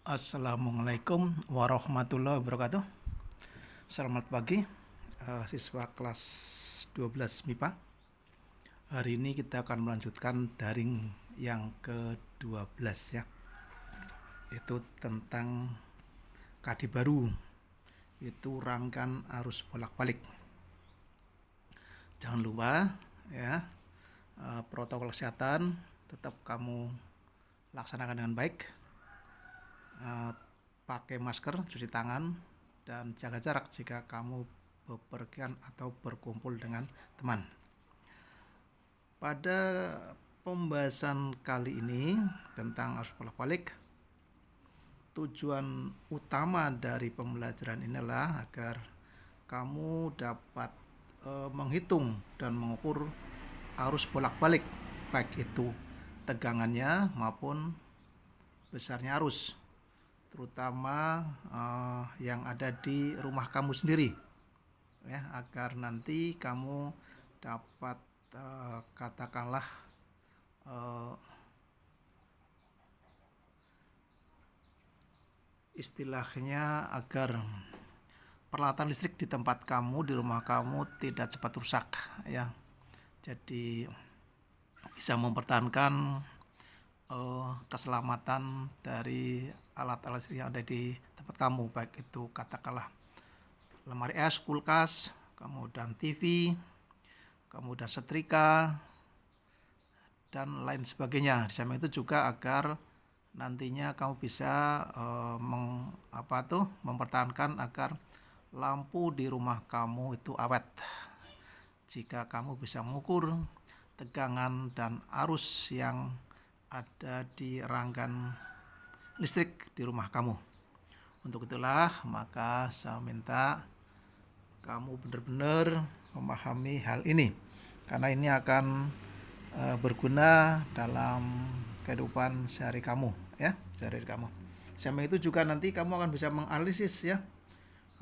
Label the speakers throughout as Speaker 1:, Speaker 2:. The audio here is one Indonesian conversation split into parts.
Speaker 1: Assalamualaikum warahmatullahi wabarakatuh. Selamat pagi, siswa kelas 12 MIPA. Hari ini kita akan melanjutkan daring yang ke-12 ya. Itu tentang KD baru, itu rangkaian arus bolak-balik. Jangan lupa ya, protokol kesehatan tetap kamu laksanakan dengan baik. Pakai masker, cuci tangan, dan jaga jarak jika kamu bepergian atau berkumpul dengan teman. Pada pembahasan kali ini tentang arus bolak-balik, tujuan utama dari pembelajaran inilah agar kamu dapat menghitung dan mengukur arus bolak-balik, baik itu tegangannya maupun besarnya arus, terutama yang ada di rumah kamu sendiri ya, agar nanti kamu dapat katakanlah istilahnya agar peralatan listrik di tempat kamu, di rumah kamu tidak cepat rusak ya. Jadi bisa mempertahankan keselamatan dari alat-alat listrik yang ada di tempat kamu, baik itu katakanlah lemari es, kulkas, kemudian TV, kemudian setrika, dan lain sebagainya. Di samping itu juga agar nantinya kamu bisa mempertahankan agar lampu di rumah kamu itu awet. Jika kamu bisa mengukur tegangan dan arus yang ada di rangkaian listrik di rumah kamu. Untuk itulah maka saya minta kamu benar-benar memahami hal ini, karena ini akan berguna dalam kehidupan sehari kamu ya, sehari kamu. Sampai itu juga nanti kamu akan bisa menganalisis ya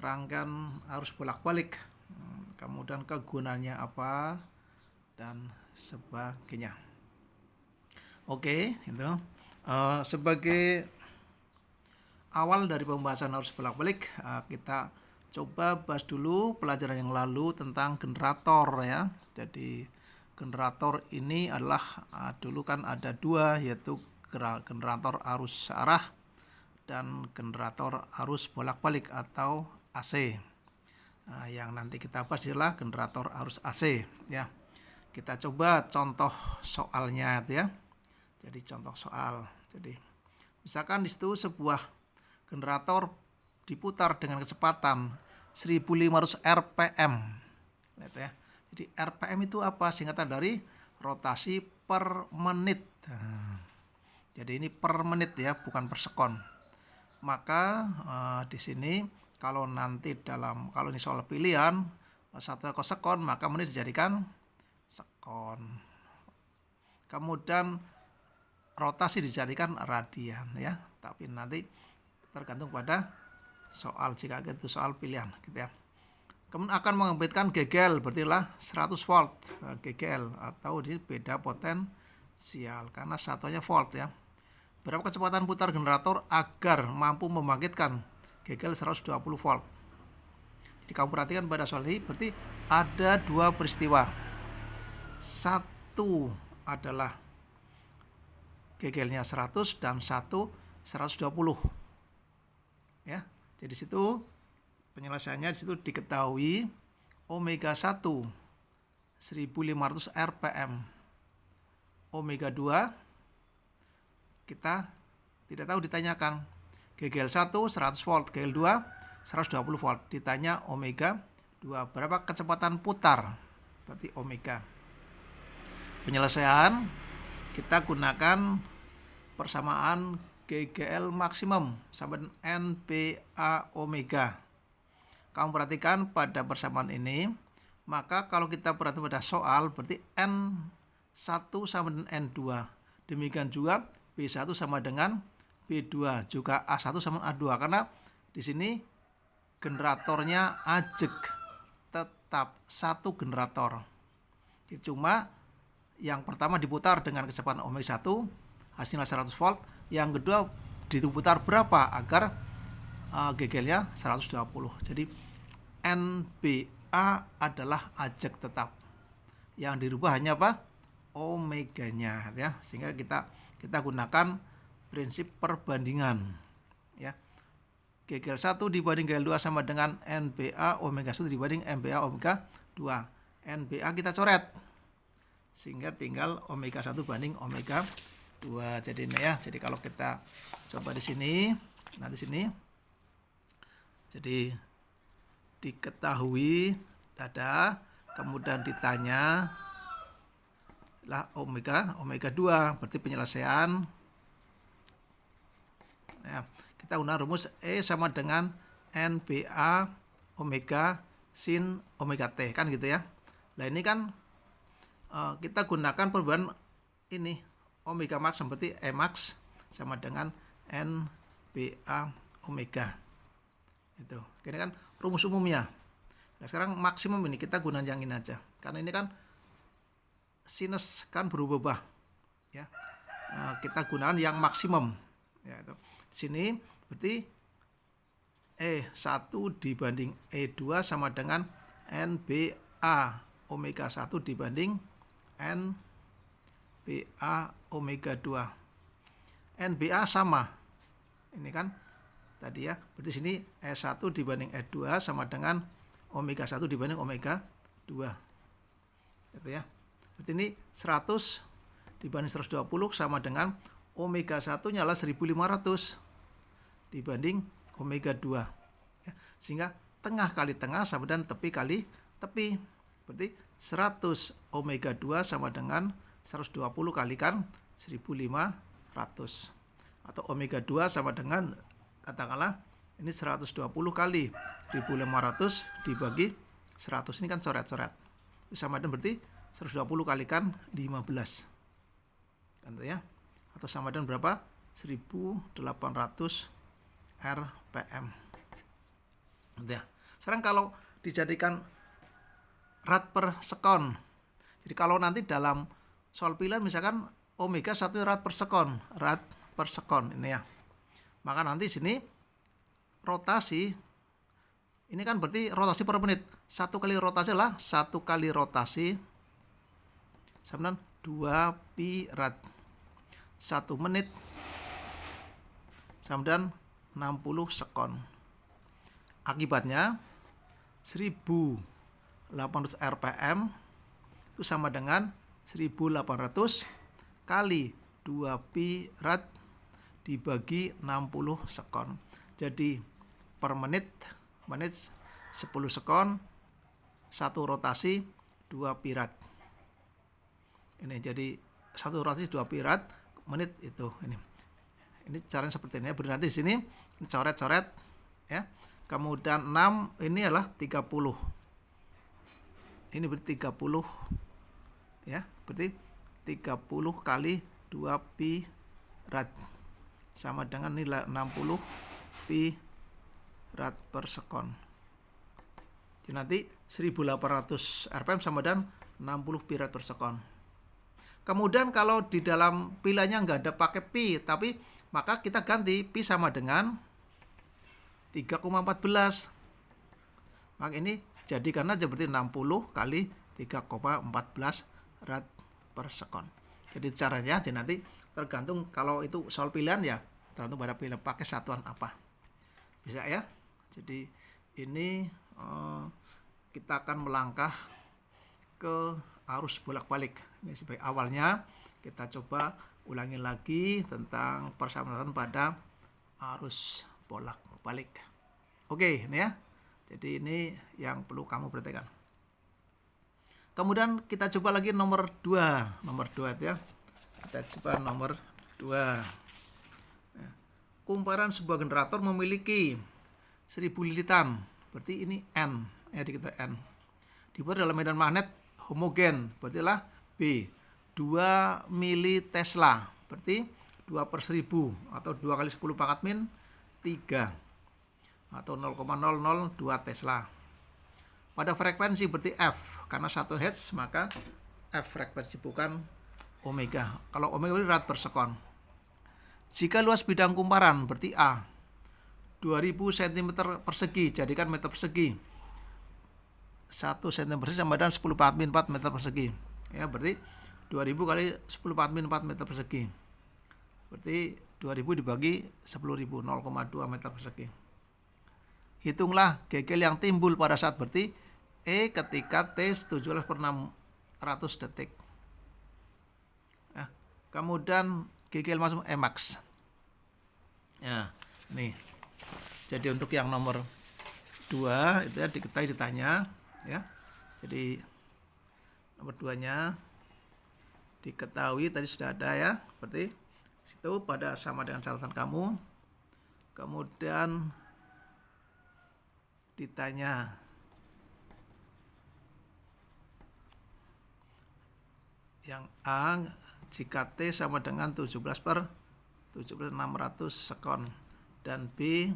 Speaker 1: rangkaian arus bolak-balik, kemudian kegunaannya apa dan sebagainya. Oke, itu sebagai awal dari pembahasan arus bolak-balik, kita coba bahas dulu pelajaran yang lalu tentang generator ya. Jadi generator ini adalah dulu kan ada dua, yaitu generator arus searah dan generator arus bolak-balik atau AC. Yang nanti kita bahas adalah generator arus AC ya. Kita coba contoh soalnya itu ya. Jadi contoh soal. Jadi misalkan di situ sebuah generator diputar dengan kecepatan 1500 rpm. Lihat ya. Jadi rpm itu apa? Singkatan dari rotasi per menit. Jadi ini per menit ya, bukan per sekon. Maka di sini kalau nanti kalau ini soal pilihan 1 sekon, maka menit dijadikan sekon. Kemudian rotasi dijadikan radian ya, tapi nanti tergantung pada soal, jika itu soal pilihan gitu ya. Kemudian akan mengebitkan GGL, berarti lah 100 volt GGL, atau di beda potensial karena satunya volt ya. Berapa kecepatan putar generator agar mampu membangkitkan GGL 120 volt. Jadi kamu perhatikan pada soal ini berarti ada dua peristiwa. Satu adalah GGL-nya 100 dan satu 120. Ya. Jadi situ penyelesaiannya di situ diketahui omega 1 1500 rpm. Omega 2 kita tidak tahu, ditanyakan. GGL 1 100 volt, GGL 2 120 volt. Ditanya omega 2 berapa kecepatan putar, berarti omega. Penyelesaian kita gunakan persamaan GGL maksimum sama dengan NPA omega. Kamu perhatikan pada persamaan ini, maka kalau kita perhatikan pada soal berarti N1 sama dengan N2. Demikian juga B1 sama dengan B2, juga A1 sama dengan A2, karena di sini generatornya ajek, tetap satu generator. Jadi cuma yang pertama diputar dengan kecepatan omega 1, hasilnya 100 volt. Yang kedua diputar berapa agar gegelnya 120. Jadi NBA adalah ajak tetap. Yang dirubah hanya apa? Omeganya ya. Sehingga kita gunakan prinsip perbandingan ya. Gegel 1 dibanding gegel 2 sama dengan NBA omega 1 dibanding NBA omega 2. NBA kita coret. Sehingga tinggal omega 1 banding omega 2. Jadi ini ya. Jadi kalau kita coba di sini, nah di sini. Jadi diketahui ada, kemudian ditanya lah omega 2, berarti penyelesaian ya, kita gunakan rumus E sama dengan NBA omega sin omega T kan gitu ya. Nah ini kan kita gunakan perubahan ini omega max berarti E max sama dengan NBA omega itu. Ini kan rumus umumnya. Nah sekarang maksimum ini kita gunakan yang ini aja karena ini kan sinus kan berubah ya. Kita gunakan yang maksimum ya itu. Di sini berarti E1 dibanding E2 sama dengan NBA omega 1 dibanding NBA omega 2. NBA sama. Ini kan tadi ya. Berarti sini E1 dibanding E2 sama dengan omega 1 dibanding omega 2. Gitu ya. Berarti ini 100 dibanding 120 sama dengan omega 1-nya adalah 1500 dibanding omega 2. Ya, sehingga tengah kali tengah sama dengan tepi kali tepi. Berarti 100 omega 2 sama dengan 120 kalikan 1500. Atau omega 2 sama dengan katakanlah ini 120 kali 1500 dibagi 100. Ini kan coret-coret. Sama dengan berarti 120 kalikan 15. Kan ya? Atau sama dengan berapa? 1800 rpm. Ya. Sekarang kalau dijadikan rad per sekon. Jadi kalau nanti dalam soal pilihan misalkan omega 1 rad per sekon ini ya. Maka nanti sini rotasi ini kan berarti rotasi per menit. 1 kali rotasi adalah 1 kali rotasi sama dengan 2 pi rad. 1 menit sama dengan 60 sekon. Akibatnya 1800 rpm itu sama dengan 1800 kali 2 pi rad dibagi 60 sekon. Jadi per menit 10 sekon, 1 rotasi 2 pi rad. Ini jadi 1 rotasi 2 pi rad menit itu ini. Ini caranya seperti ini ya. Berarti nanti di sini coret-coret ya. Kemudian 6 ini adalah 30. Ini berarti 30 ya. Berarti 30 kali 2 pi rad sama dengan nilai 60 pi rad per sekon. Jadi nanti 1800 rpm sama dengan 60 pi rad per sekon. Kemudian kalau di dalam pilihannya nggak ada pakai pi, tapi maka kita ganti pi sama dengan 3,14. Maka ini jadikan aja berarti 60 kali 3,14 rad per sekon. Jadi caranya jadi nanti tergantung kalau itu soal pilihan ya, tergantung pada pilihan pakai satuan apa. Bisa ya. Jadi ini kita akan melangkah ke arus bolak-balik. Ini sebagai awalnya kita coba ulangi lagi tentang persamaan pada arus bolak-balik. Oke, ini ya. Jadi ini yang perlu kamu perhatikan. Kemudian kita coba lagi nomor 2. Nomor 2 itu ya. Kita coba nomor 2. Kumparan sebuah generator memiliki 1000 lilitan. Berarti ini N. Ya, kita N. Dibuat dalam medan magnet homogen. Berarti lah B. 2 mili Tesla. Berarti 2 per 1000. Atau 2 kali 10 pangkat min 3. Atau 0,002 Tesla. Pada frekuensi berarti F. Karena 1 Hz maka F frekuensi bukan omega. Kalau omega itu rad per sekon. Jika luas bidang kumparan berarti A 2000 cm persegi, jadikan meter persegi. 1 cm persegi sama dengan 10 min 4 meter persegi. Ya, berarti 2000 kali 10 min 4 meter persegi. Berarti 2000 dibagi 10.000, 0,2 meter persegi. Hitunglah gegel yang timbul pada saat berarti E ketika T 17/600 detik. Nah, kemudian gegel masuk Emax. Ya, nih. Jadi untuk yang nomor 2 itu ya diketahui ditanya ya. Jadi nomor 2-nya diketahui tadi sudah ada ya, seperti situ pada sama dengan catatan kamu. Kemudian ditanya yang A jika T sama dengan 17/17.600 sekon dan B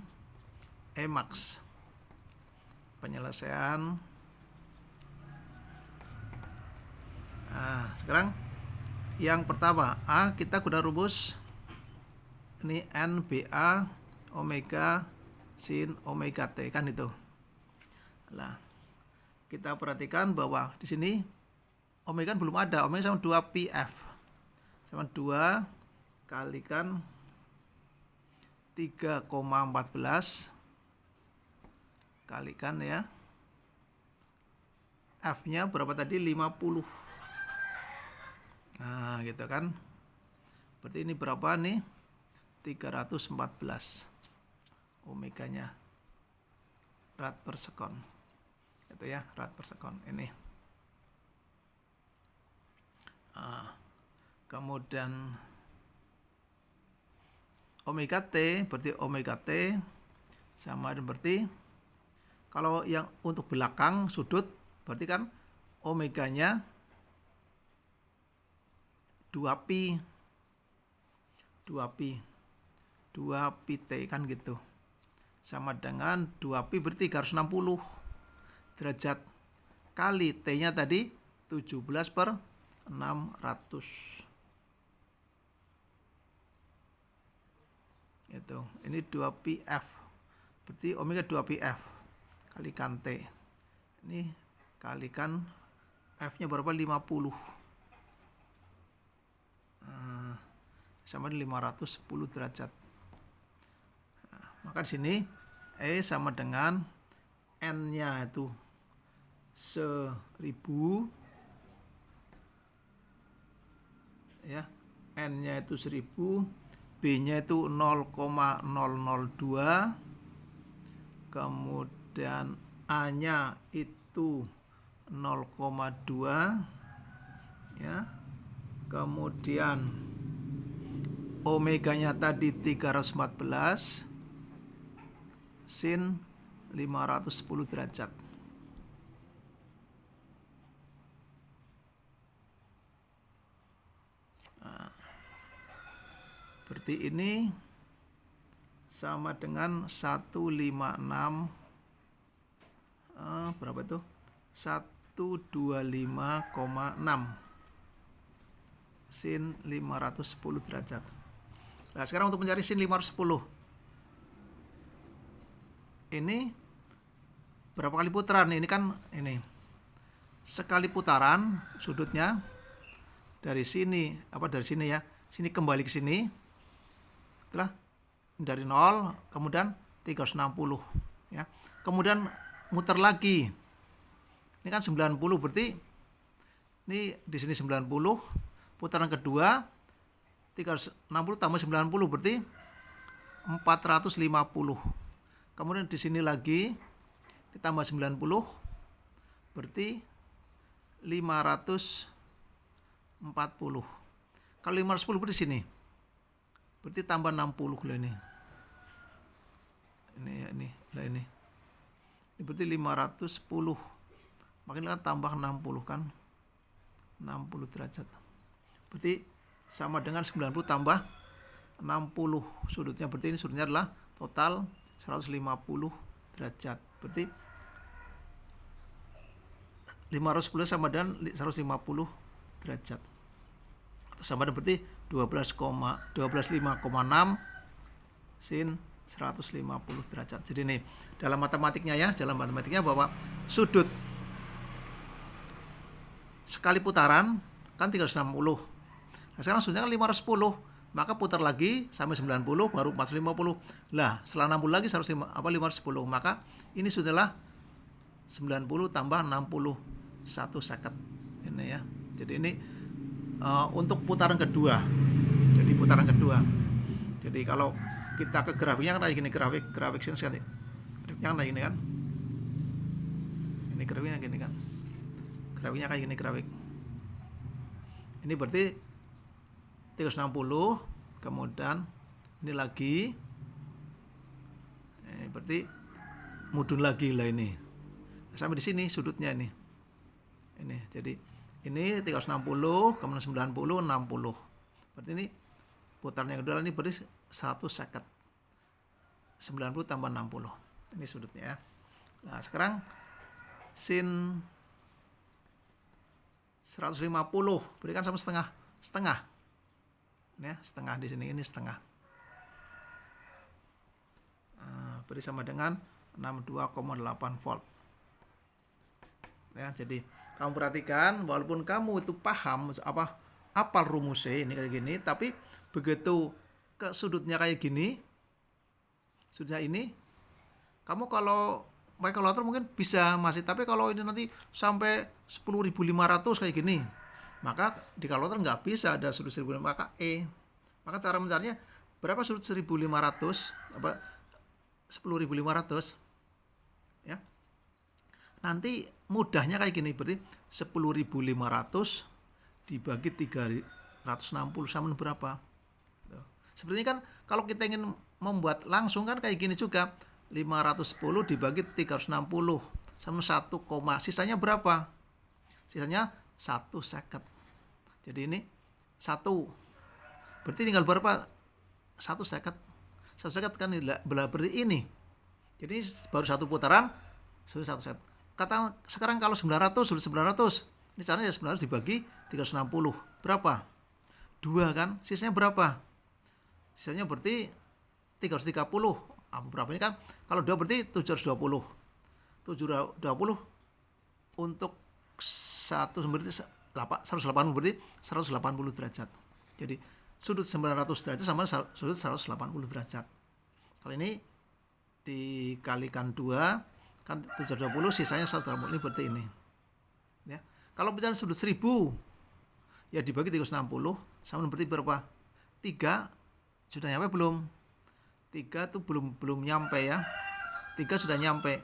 Speaker 1: Emax. Penyelesaian. Nah, sekarang yang pertama A kita guna rumus ini NBA omega sin omega T kan itu. Nah, kita perhatikan bahwa di sini omega belum ada, omega sama 2πf sama 2 kalikan 3,14 kalikan ya F-nya berapa tadi 50. Nah gitu kan, berarti ini berapa nih 314 omeganya rad per sekon itu ya, rad per sekon ini. Kemudian omega T berarti omega T sama dengan berarti kalau yang untuk belakang sudut berarti kan omeganya 2pi 2pt kan gitu, sama dengan 2pi berarti 360 derajat kali T-nya tadi 17/600. Itu ini 2πf berarti omega 2πf kalikan T, ini kalikan F nya berapa 50 sama 510 derajat. Nah, maka di sini E sama dengan N nya itu 1000 ya, N nya itu 1000, B nya itu 0,002, kemudian A nya itu 0,2 ya, kemudian omeganya tadi 314 sin 510 derajat. Nah, berarti ini sama dengan 156 berapa itu 125,6 sin 510 derajat. Nah sekarang untuk mencari sin 510 ini berapa kali putaran? Ini kan ini sekali putaran sudutnya dari sini ya, sini kembali ke sini, setelah dari 0 kemudian 360 ya, kemudian muter lagi. Ini kan 90 berarti ini di sini 90, putaran kedua 360 tambah 90 berarti 450. Kemudian di sini lagi ditambah 90 berarti 540. Kalau 510 berarti sini. Berarti tambah 60 lah ini. Ini berarti 510. Makanya kan tambah 60 kan. 60 derajat. Berarti sama dengan 90 tambah 60 sudutnya. Berarti ini sudutnya adalah total 150 derajat. Berarti 510 sama dengan 150 derajat. sama dengan berarti 12,5,6 sin 150 derajat. Jadi ini dalam matematiknya ya, bahwa sudut sekali putaran kan 360. Nah, sekarang sudutnya kan 510, maka putar lagi sampai 90 baru 450. Lah, setelah 60 lagi 510, maka ini sudahlah 90 tambah 60 1 second. Ini ya. Jadi ini untuk putaran kedua. Jadi putaran kedua. Jadi kalau kita ke grafiknya kan kayak gini, grafik sini sekali. Grafiknya kayak gini kan. Ini grafiknya gini kan. Grafiknya kayak gini grafik. Ini berarti 360, kemudian ini lagi. Ini berarti mudun lagi lah ini. Sampai di sini sudutnya ini. Ini. Jadi ini 360, kemudian 90, 60. Berarti ini putarnya kedua ini berarti 1 second. 90 tambah 60. Ini sudutnya ya. Nah, sekarang sin 150 berikan sama setengah. Ya, setengah di sini, ini setengah. Beri sama dengan 62,8 volt. Ya, jadi kamu perhatikan, walaupun kamu itu paham apal rumusnya ini kayak gini, tapi begitu ke sudutnya kayak gini, sudutnya ini, kamu kalau pakai kalkulator mungkin bisa masih, tapi kalau ini nanti sampai 10.500 kayak gini, maka di kalkulator nggak bisa ada sudut 1.500, maka maka cara mencarinya berapa sudut 1.500 10.500 ya. Nanti mudahnya kayak gini, berarti 10.500 dibagi 360 sama berapa? Seperti ini kan kalau kita ingin membuat langsung kan kayak gini juga, 510 dibagi 360 sama 1, sisanya berapa? Sisanya 1 second. Jadi ini 1. Berarti tinggal berapa? 1 second. 1 second kan berarti ini. Jadi baru satu putaran sudah 1 second. Sekarang kalau 900 sudah 900. Ini caranya 900 dibagi 360. Berapa? 2 kan? Sisanya berapa? Sisanya berarti 330. Berapa ini kan? Kalau 2 berarti 720. 720 untuk 1 berarti 180 berarti 180 derajat. Jadi sudut 900 derajat sama sudut 180 derajat. Kalau ini dikalikan 2 kan 720, sisanya 180, ini berarti ini. Ya. Kalau bicara sudut 1000 ya dibagi 360 sama berarti berapa? 3 sudah nyampe belum? 3 tuh belum nyampe ya. 3 sudah nyampe.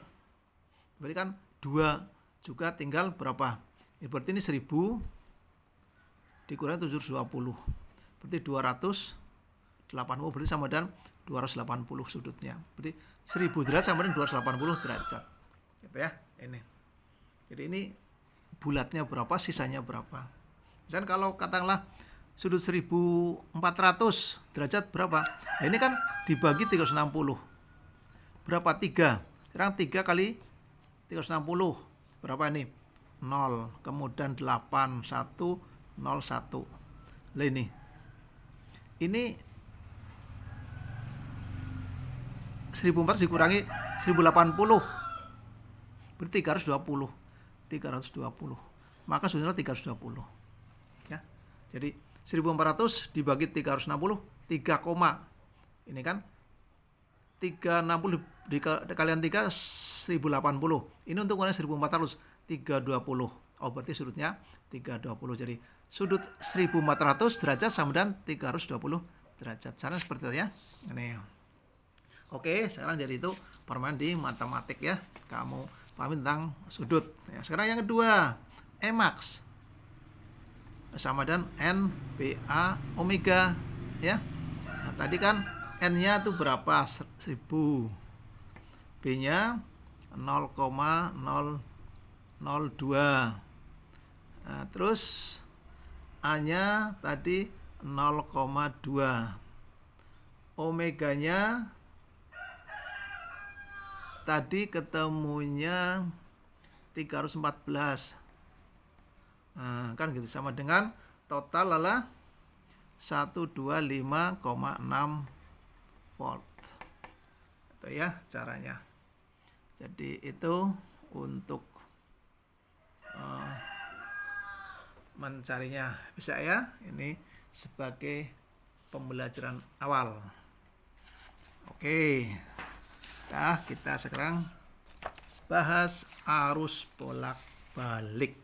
Speaker 1: Berarti kan 2 juga tinggal berapa? Ya, berarti ini 1000 dikurangi 720. Berarti 280, berarti sama dengan 280 sudutnya. Berarti 1000 derajat sama dengan 280 derajat. Gitu ya, ini. Jadi ini bulatnya berapa, sisanya berapa. Misalkan kalau katakanlah sudut 1400 derajat berapa? Nah, ini kan dibagi 360. Berapa? 3. Sekarang 3 kali 360. Berapa ini? 0. Kemudian 8, 1, 0, 1. Lah ini. Ini 1400 dikurangi 1080. Berarti 320. 320. Maka sudahlah 320. Ya. Jadi 1400 dibagi 360, 3, ini kan 360 dikalikan 3 1080. Ini untuk ukuran 1400 320. Berarti sudutnya 320. Jadi sudut 1400 derajat sama dengan 320 derajat. Caranya seperti itu ya. Ini. Oke, sekarang jadi itu permainan di matematik ya. Kamu paham tentang sudut. Ya, sekarang yang kedua, Emax sama dengan NPA omega ya. Nah, tadi kan N-nya itu berapa? 1000. B-nya 0,002. Nah, terus A-nya tadi 0,2. Omeganya tadi ketemunya 314. Nah, kan gitu, sama dengan total adalah 125,6 volt. Itu ya caranya. Jadi itu untuk mencarinya, bisa ya, ini sebagai pembelajaran awal. Oke, nah kita sekarang bahas arus bolak-balik.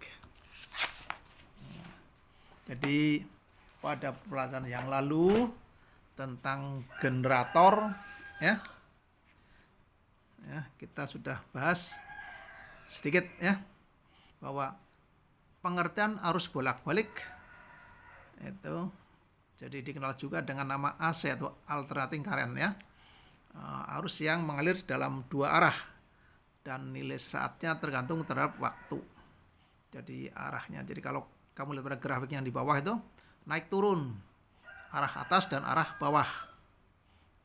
Speaker 1: Jadi pada pelajaran yang lalu tentang generator ya, kita sudah bahas sedikit ya, bahwa pengertian arus bolak-balik itu jadi dikenal juga dengan nama AC atau alternating current ya. Arus yang mengalir dalam dua arah dan nilai saatnya tergantung terhadap waktu. Jadi arahnya, jadi kalau kamu lihat pada grafik yang di bawah itu naik turun, arah atas dan arah bawah.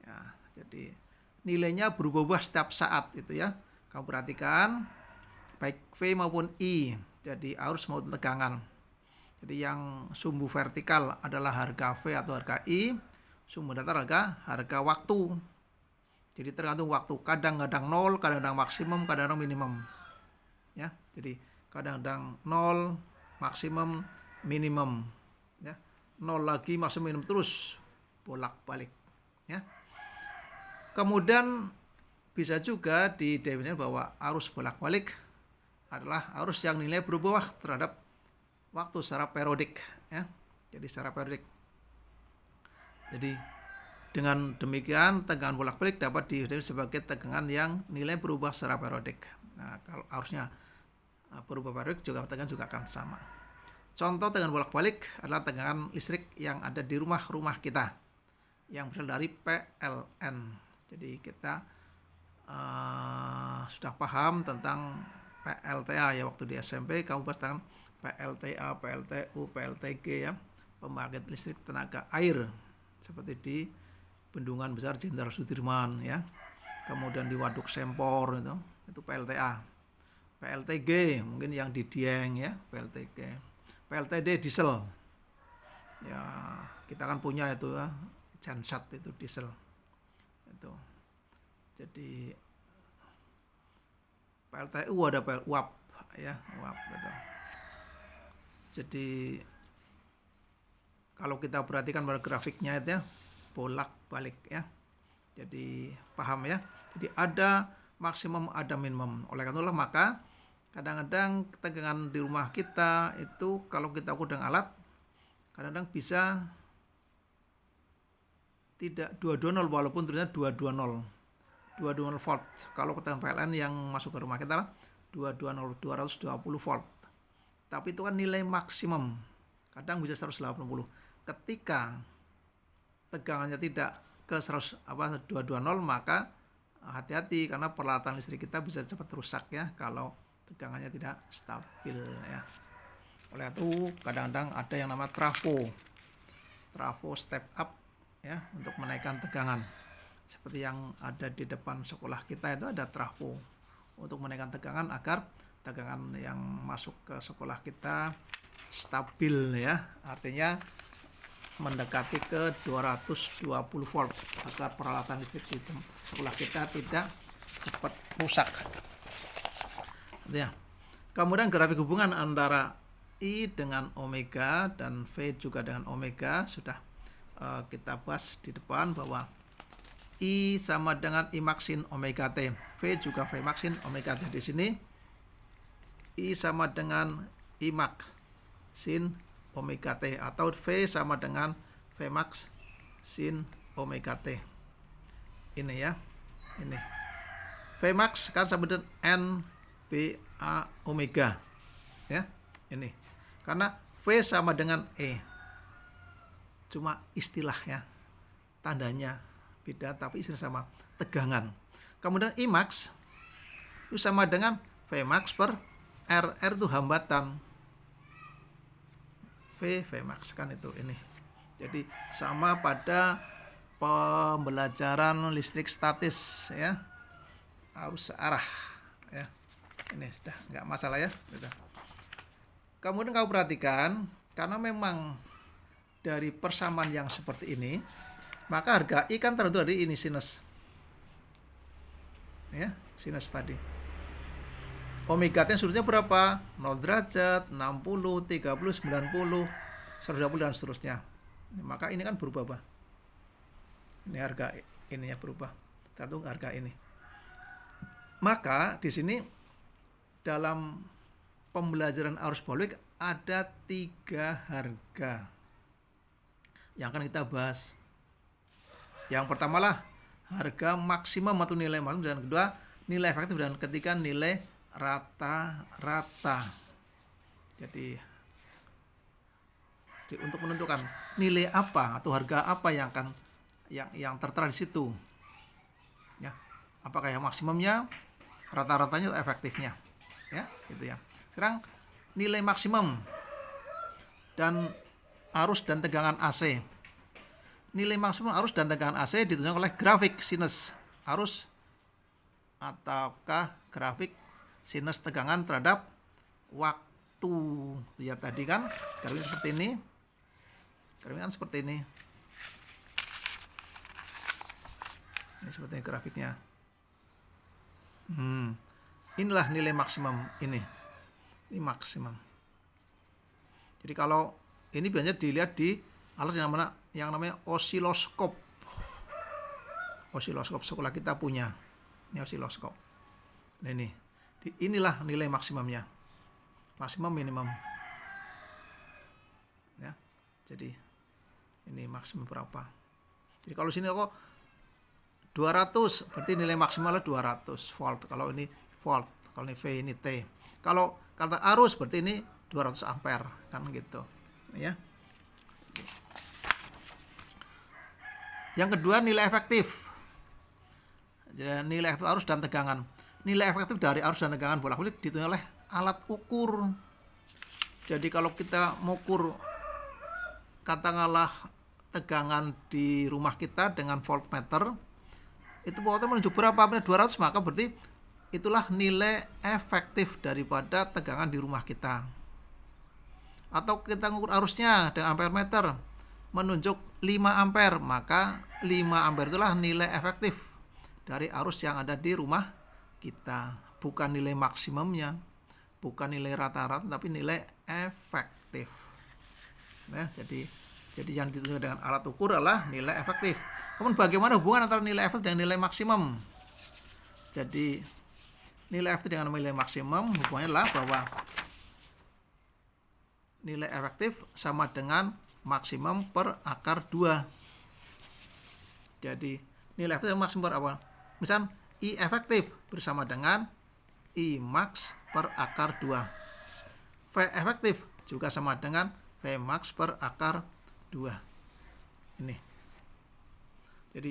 Speaker 1: Ya, jadi nilainya berubah-ubah setiap saat itu ya. Kamu perhatikan baik V maupun I. Jadi arus maupun tegangan. Jadi yang sumbu vertikal adalah harga V atau harga I, sumbu datar harga waktu. Jadi tergantung waktu, kadang-kadang 0, kadang-kadang maksimum, kadang-kadang minimum. Ya, jadi kadang-kadang 0, maksimum, minimum. Ya, 0 lagi, maksimum, minimum, terus bolak-balik. Ya. Kemudian bisa juga didefinisikan bahwa arus bolak-balik adalah arus yang nilai berubah terhadap waktu secara periodik ya. Jadi secara periodik. Jadi dengan demikian tegangan bolak-balik dapat didefinisikan sebagai tegangan yang nilai berubah secara periodik. Nah, kalau arusnya berubah periodik juga tegangan juga akan sama. Contoh tegangan bolak-balik adalah tegangan listrik yang ada di rumah-rumah kita yang berasal dari PLN. Jadi kita sudah paham tentang PLTA ya, waktu di SMP kamu bahas tentang PLTA, PLTU, PLTG ya, pembangkit listrik tenaga air seperti di Bendungan Besar Jenderal Sudirman ya. Kemudian di Waduk Sempor itu PLTA. PLTG mungkin yang di Dieng ya, PLTG. PLTD diesel. Ya, kita kan punya itu ya, Jansat itu diesel. Itu. Jadi PLTU ada UAP ya, UAP gitu. Jadi kalau kita perhatikan pada grafiknya itu ya, bolak-balik ya. Jadi paham ya. Jadi ada maksimum, ada minimum. Oleh karena itulah maka kadang-kadang tegangan di rumah kita itu kalau kita ukur dengan alat kadang-kadang bisa tidak 220 walaupun ternyata 220 volt. Kalau tegangan PLN yang masuk ke rumah kita lah 220 volt. Tapi itu kan nilai maksimum. Kadang bisa 180. Ketika tegangannya tidak ke 220 maka hati-hati karena peralatan listrik kita bisa cepat rusak ya kalau tegangannya tidak stabil ya. Oleh itu kadang-kadang ada yang namanya trafo step up ya untuk menaikkan tegangan. Seperti yang ada di depan sekolah kita itu ada trafo untuk menaikkan tegangan agar tegangan yang masuk ke sekolah kita stabil ya. Artinya mendekati ke 220 volt agar peralatan listrik di sekolah kita tidak cepat rusak. Ya. Kemudian grafik hubungan antara I dengan omega dan V juga dengan omega sudah kita bahas di depan bahwa I sama dengan I max sin omega T, V juga V max sin omega T. Di sini I sama dengan I max sin omega T atau V sama dengan V max sin omega T. Ini ya, ini V max kan sama dengan N B A omega ya, ini karena V sama dengan E, cuma istilahnya tandanya beda tapi istilah sama, tegangan. Kemudian I max itu sama dengan V max per R itu hambatan, V max kan itu ini. Jadi sama pada pembelajaran listrik statis ya, arus searah ya. Ini sudah nggak masalah ya. Sudah. Kemudian kau perhatikan karena memang dari persamaan yang seperti ini, maka harga I kan tertentu dari ini sinus. Ya, sinus tadi. Omega-nya sudutnya berapa? 0 derajat, 60, 30, 90, 120 dan seterusnya. Maka ini kan berubah, Pak. Ini harga ininya berubah. Tergantung harga ini. Maka di sini dalam pembelajaran arus balik ada 3 harga yang akan kita bahas. Yang pertama lah harga maksimum atau nilai maksimum, dan kedua nilai efektif, dan ketiga nilai rata-rata. Jadi untuk menentukan nilai apa atau harga apa yang akan yang tertera di situ, ya, apakah yang maksimumnya, rata-ratanya, atau efektifnya, ya, gitu ya. Sekarang nilai maksimum dan arus dan tegangan AC. Nilai maksimum arus dan tegangan AC ditunjukkan oleh grafik sinus arus ataukah grafik sinus tegangan terhadap waktu. Lihat tadi kan grafik seperti ini. Grafik kan seperti ini. Ini seperti ini grafiknya. Inilah nilai maksimum ini. Ini maksimum. Jadi kalau ini biasanya dilihat di alat yang namanya osiloskop. Osiloskop sekolah kita punya. Ini osiloskop. Nah, inilah nilai maksimumnya. Maksimum minimum. Ya. Jadi ini maksimum berapa? Jadi kalau sini kok 200, berarti nilai maksimalnya 200 volt. Kalau ini volt, kalau ini V, ini T. Kalau kata arus berarti ini 200 ampere, kan gitu. Ya. Yang kedua nilai efektif. Jadi nilai efektif arus dan tegangan. Nilai efektif dari arus dan tegangan bolak-balik ditunjukkan oleh alat ukur. Jadi kalau kita mengukur katakanlah tegangan di rumah kita dengan voltmeter, itu voltmeter menunjuk berapa? 200, maka berarti itulah nilai efektif daripada tegangan di rumah kita. Atau kita mengukur arusnya dengan ampere meter, menunjuk 5 ampere, maka 5 ampere itulah nilai efektif dari arus yang ada di rumah kita. Bukan nilai maksimumnya, bukan nilai rata-rata, tapi nilai efektif. Nah, jadi yang ditunjukkan dengan alat ukur adalah nilai efektif. Kemudian bagaimana hubungan antara nilai efektif dan nilai maksimum? Jadi nilai efektif dengan nilai maksimum hubungannya adalah bahwa nilai efektif sama dengan maksimum per akar 2. Jadi nilai efektif maksimum per apa? Misal I efektif bersama dengan I max per akar 2. V efektif juga sama dengan V max per akar 2. Ini. Jadi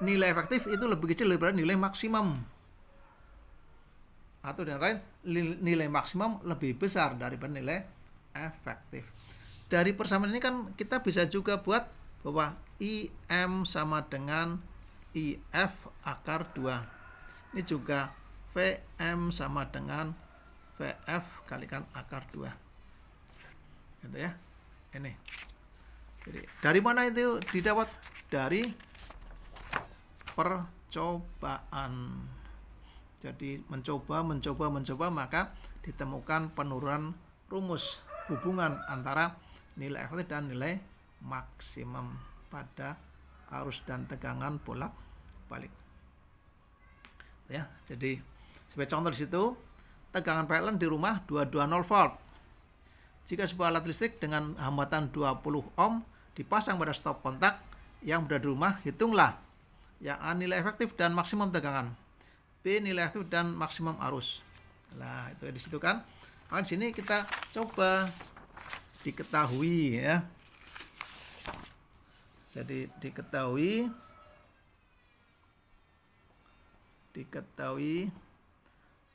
Speaker 1: nilai efektif itu lebih kecil daripada nilai maksimum. Atau dengan lain, nilai maksimum lebih besar daripada nilai efektif. Dari persamaan ini kan kita bisa juga buat bahwa IM sama dengan IF akar 2. Ini juga VM sama dengan VF kalikan akar 2. Gitu ya. Ini. Jadi dari mana itu didapat? Dari percobaan. Jadi mencoba maka ditemukan penurunan rumus hubungan antara nilai efektif dan nilai maksimum pada arus dan tegangan bolak-balik. Ya, jadi sebagai contoh di situ, tegangan PLN di rumah 220 volt. Jika sebuah alat listrik dengan hambatan 20 ohm dipasang pada stop kontak yang berada di rumah, hitunglah yang A nilai efektif dan maksimum tegangan, B nilai efektif dan maksimum arus. Nah, itu di situ kan. Nah, di sini kita coba diketahui ya. Jadi diketahui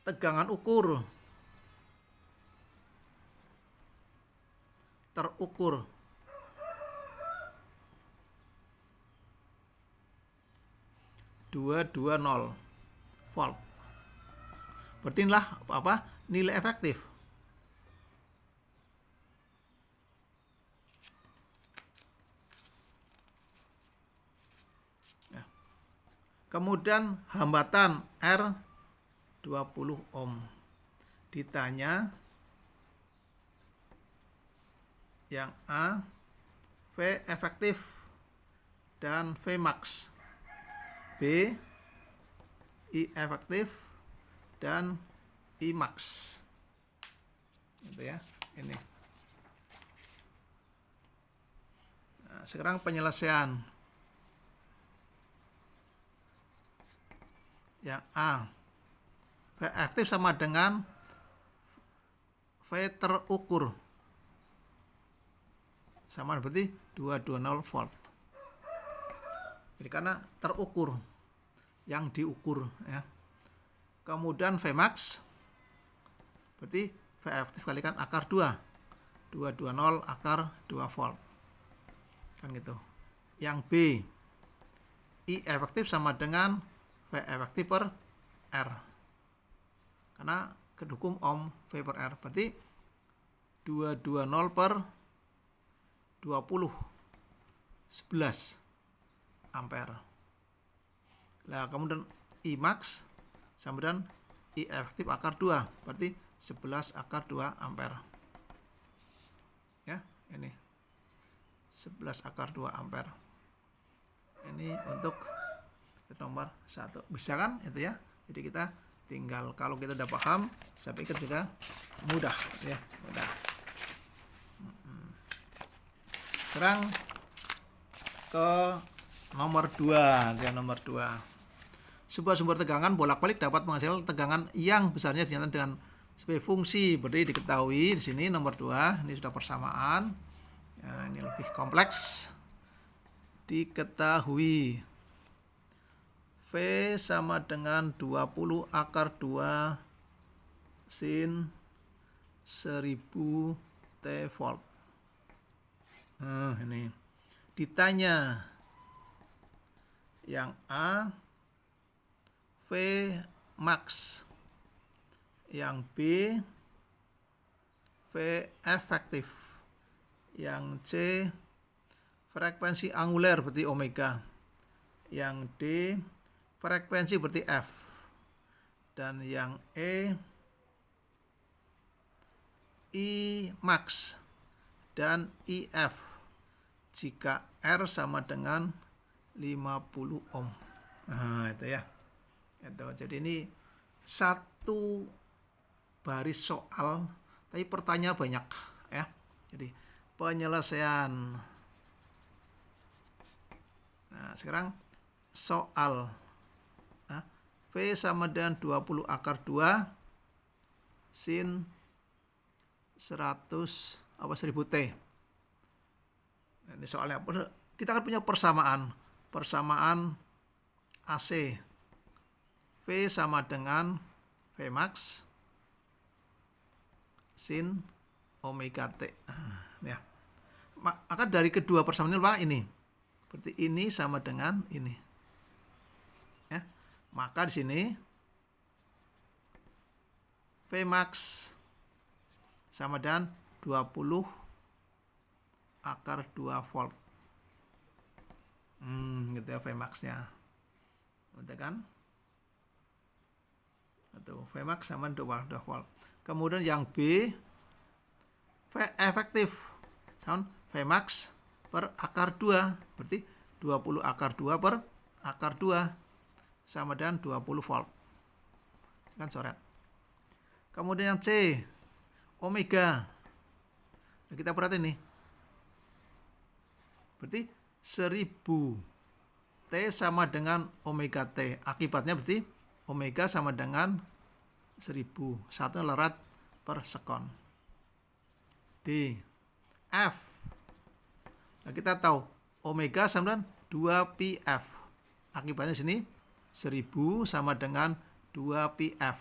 Speaker 1: tegangan ukur terukur (220 volt). Berarti inilah nilai efektif. Kemudian hambatan R 20 ohm. Ditanya yang A, V efektif dan V max. B, I efektif dan I max. Gitu ya, ini. Nah, sekarang penyelesaian. Yang A, V efektif sama dengan V terukur. Sama berarti 220 volt. Jadi karena terukur, yang diukur ya. Kemudian V max berarti V efektif kalikan akar 2. 220 akar 2 volt. Kan gitu. Yang B, I efektif sama dengan V efektif per R. Karena kedukung ohm V per R. Berarti 220 per 20 11 ampere. Nah, kemudian I max sama dengan I efektif akar 2, berarti 11 akar 2 ampere. Ya, ini 11 akar 2 ampere. Ini untuk nomor 1. Bisa kan itu ya? Jadi kita tinggal, kalau kita udah paham, saya pikir juga mudah ya, mudah. Sekarang ke nomor 2, ya, nomor 2. Sebuah sumber tegangan bolak-balik dapat menghasilkan tegangan yang besarnya dinyatakan dengan sebagai fungsi. Berarti diketahui di sini nomor 2, ini sudah persamaan. Ya, ini lebih kompleks. Diketahui V sama dengan 20 akar 2 sin 1000 T volt. Nah, ini ditanya yang A, V max, yang B, V efektif, yang C, frekuensi anguler berarti omega, yang D, frekuensi berarti F, dan yang E, I max dan IF jika R sama dengan 50 ohm. Nah, itu ya. Itu. Jadi ini satu baris soal, tapi pertanyaan banyak ya. Jadi penyelesaian. Nah, sekarang soal. Nah, V sama dengan 20 akar 2 sin 1000 T. Nah, ini soalnya kita akan punya persamaan AC. V sama dengan V max sin omega T. Ya. Maka dari kedua persamaan ini, Pak, ini. Berarti ini sama dengan ini. Ya. Maka di sini V max sama dengan 20 akar 2 volt. Gitu ya V max-nya. Betul kan? Itu V max sama 2 volt. Kemudian yang B, V efektif sama V max per akar 2. Berarti 20 akar 2 per akar 2 sama dengan 20 volt. Kan coret. Kemudian yang C, omega. Nah, kita perhatiin nih. Berarti 1000 T sama dengan omega T. Akibatnya berarti omega sama dengan 1000. 1 lerat per sekon. D. F. Nah, kita tahu omega sama dengan 2 PF. Akibatnya sini 1000 sama dengan 2 PF.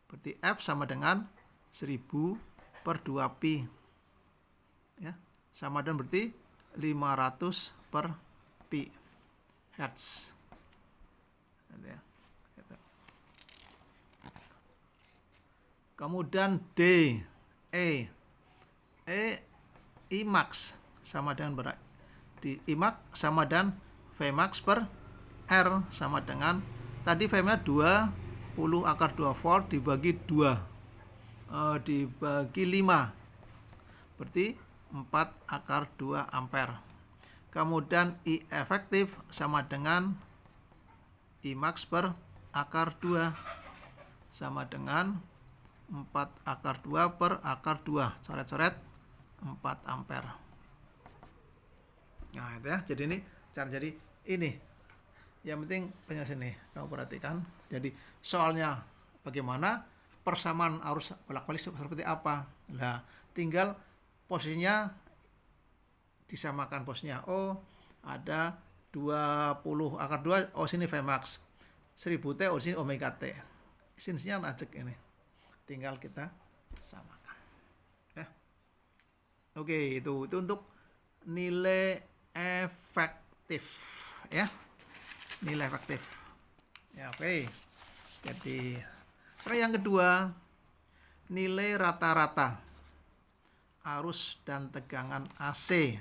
Speaker 1: Berarti F sama dengan 1000 per 2 Pi. Ya, sama dengan berarti 500 per Pi Hertz. Ya. Kemudian D, E, I max sama dengan berapa? Di I max sama dengan V max per IR sama dengan tadi Vmax 20 akar 2 volt dibagi 2 dibagi 5 berarti 4 akar 2 ampere. Kemudian I efektif sama dengan I max per akar 2 sama dengan 4 akar 2 per akar 2, coret-coret 4 ampere. Nah itu ya, jadi ini cara, jadi ini yang penting penjelasan nih kamu perhatikan. Jadi soalnya bagaimana persamaan arus bolak-balik seperti apa. Nah tinggal posisinya disamakan posisinya. Oh ada 20 akar 2, oh sini Vmax 1000 T, oh sini omega T. Sinusnya najek ini. Tinggal kita samakan. Ya. Oke, itu untuk nilai efektif ya. Nilai efektif. Ya, oke. Jadi, sekarang yang kedua, nilai rata-rata arus dan tegangan AC.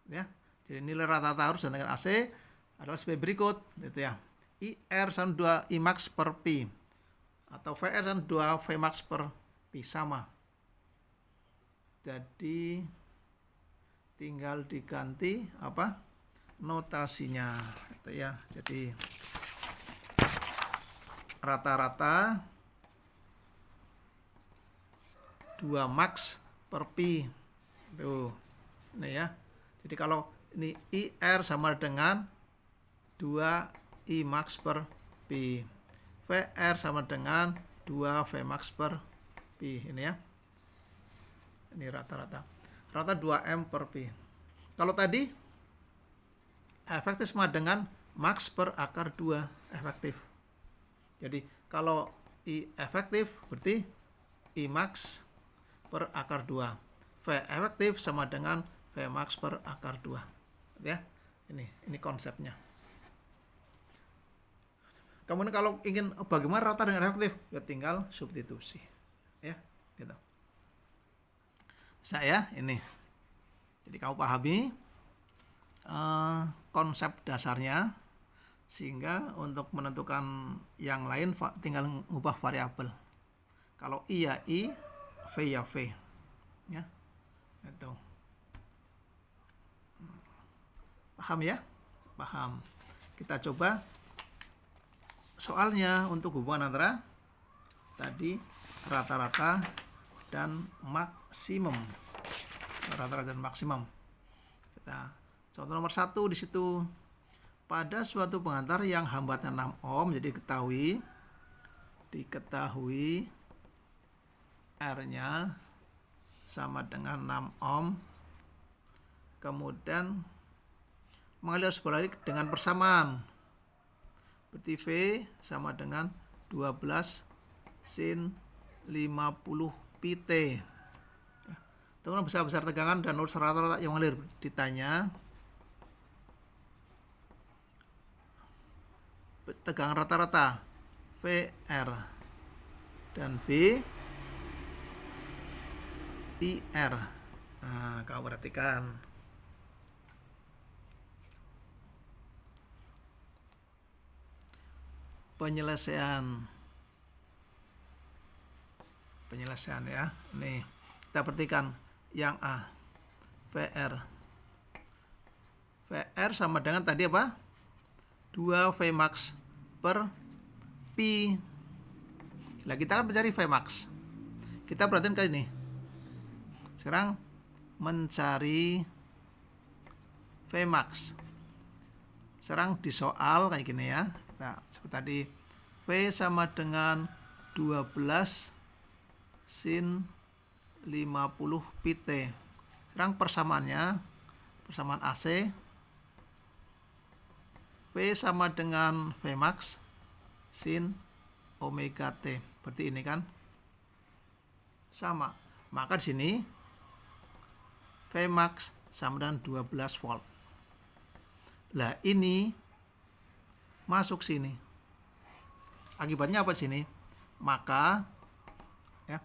Speaker 1: Ya. Jadi nilai rata-rata arus dan tegangan AC adalah sebagai berikut, gitu ya. IR sama 2 Imax per Pi atau VR sama 2 Vmax per Pi sama. Jadi tinggal diganti apa? Notasinya, gitu ya. Jadi rata-rata 2 max per Pi. Tuh. Ini ya. Jadi kalau ini IR sama dengan 2 I max per Pi. VR sama dengan 2 Vmax per Pi. Ini ya. Ini rata-rata. Rata 2M per Pi. Kalau tadi efektif sama dengan max per akar 2 efektif. Jadi kalau I efektif berarti I max per akar 2. V efektif sama dengan Vmax per akar 2. Ya. Ini konsepnya. Kemudian kalau ingin bagaimana rata dengan efektif, ya tinggal substitusi. Ya, gitu. Bisa ya, ini. Jadi kamu pahami konsep dasarnya, sehingga untuk menentukan yang lain tinggal mengubah variabel. Kalau I ya I, V ya V. Ya. Itu. Paham ya? Paham. Kita coba soalnya untuk hubungan antara tadi rata-rata dan maksimum. Rata-rata dan maksimum. Kita contoh nomor 1 di situ. Pada suatu pengantar yang hambatannya 6 ohm, jadi diketahui R-nya sama dengan 6 ohm. Kemudian mengalir arus balik dengan persamaan. Berarti V sama dengan 12 sin 50 pt. Tegangan besar-besar tegangan dan arus rata-rata yang mengalir. Ditanya tegangan rata-rata VR dan B IR. Nah, kamu perhatikan. Penyelesaian ya. Nih, kita perhatikan yang A. VR sama dengan tadi apa? 2 Vmax per Pi. Nah, kita akan mencari Vmax. Kita perhatikan kali ini. Sekarang mencari Vmax. Sekarang di soal kayak gini ya. Nah, seperti tadi V sama dengan 12 sin 50 pt. Sekarang persamaannya, persamaan AC, V sama dengan Vmax sin omega T. Berarti ini kan sama. Maka di sini Vmax sama dengan 12 volt. Lah ini masuk sini. Akibatnya apa di sini? Maka ya,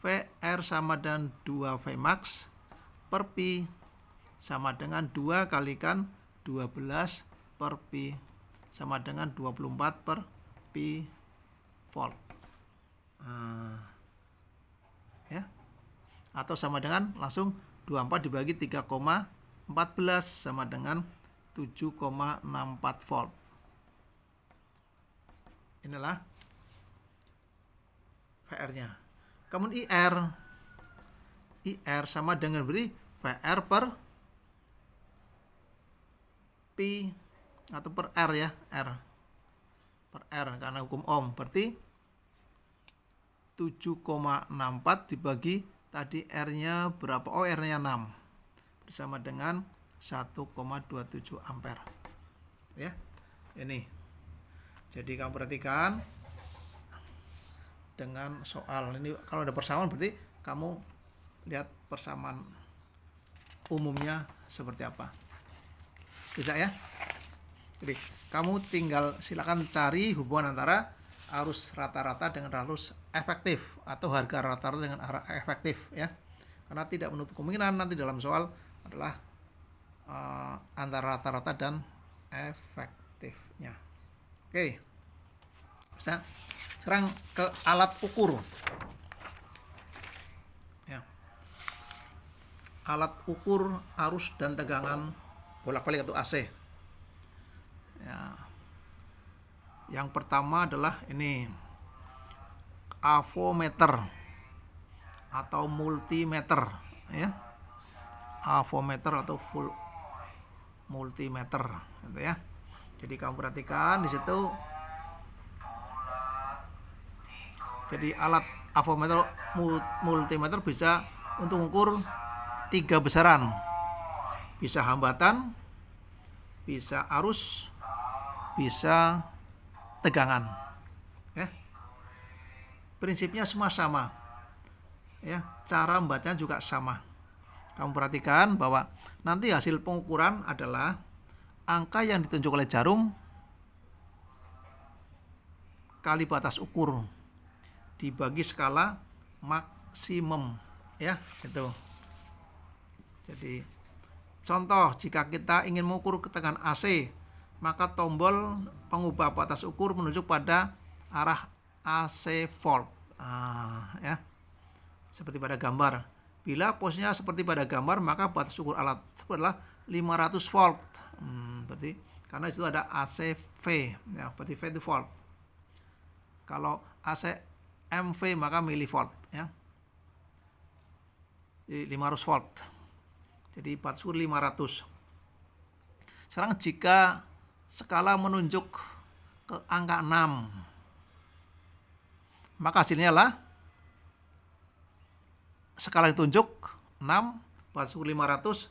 Speaker 1: VR sama dengan 2 Vmax per Pi sama dengan 2 kalikan 12 per Pi sama dengan 24 per pi volt. Ya. Atau sama dengan langsung 24 dibagi 3,14 sama dengan 7,64 volt. Inilah VR-nya. Kemudian IR sama dengan berarti VR per pi atau per R ya, R per R karena hukum Ohm, berarti 7,64 dibagi tadi R-nya berapa? Oh, R-nya 6 bersama dengan 1,27 ampere. Ya. Ini. Jadi kamu perhatikan dengan soal ini, kalau ada persamaan berarti kamu lihat persamaan umumnya seperti apa. Bisa ya? Jadi kamu tinggal silakan cari hubungan antara arus rata-rata dengan arus efektif atau harga rata-rata dengan arah efektif ya. Karena tidak menutup kemungkinan nanti dalam soal adalah antara rata-rata dan efektifnya. Oke. Bisa. Sekarang ke alat ukur. Ya. Alat ukur arus dan tegangan bolak-balik atau AC. Ya. Yang pertama adalah ini avometer atau multimeter ya. Avometer atau full multimeter gitu ya. Jadi kamu perhatikan di situ. Jadi alat avometer multimeter bisa untuk mengukur 3 besaran. Bisa hambatan, bisa arus, bisa tegangan. Ya. Prinsipnya semua sama. Ya, cara membacanya juga sama. Kamu perhatikan bahwa nanti hasil pengukuran adalah angka yang ditunjuk oleh jarum kali batas ukur dibagi skala maksimum ya, itu. Jadi contoh, jika kita ingin mengukur tegangan AC, maka tombol pengubah batas ukur menunjuk pada arah AC volt. Ya. Seperti pada gambar. Bila posisinya seperti pada gambar, maka batas ukur alat tersebut adalah 500 volt. Berarti karena itu ada ACV, ya, berarti V itu volt. Kalau AC MV maka milivolt ya. Jadi 500 volt. Jadi batas ukur 500. Sekarang jika skala menunjuk ke angka 6, maka hasilnya adalah skala ditunjuk 6, batas ukur 500,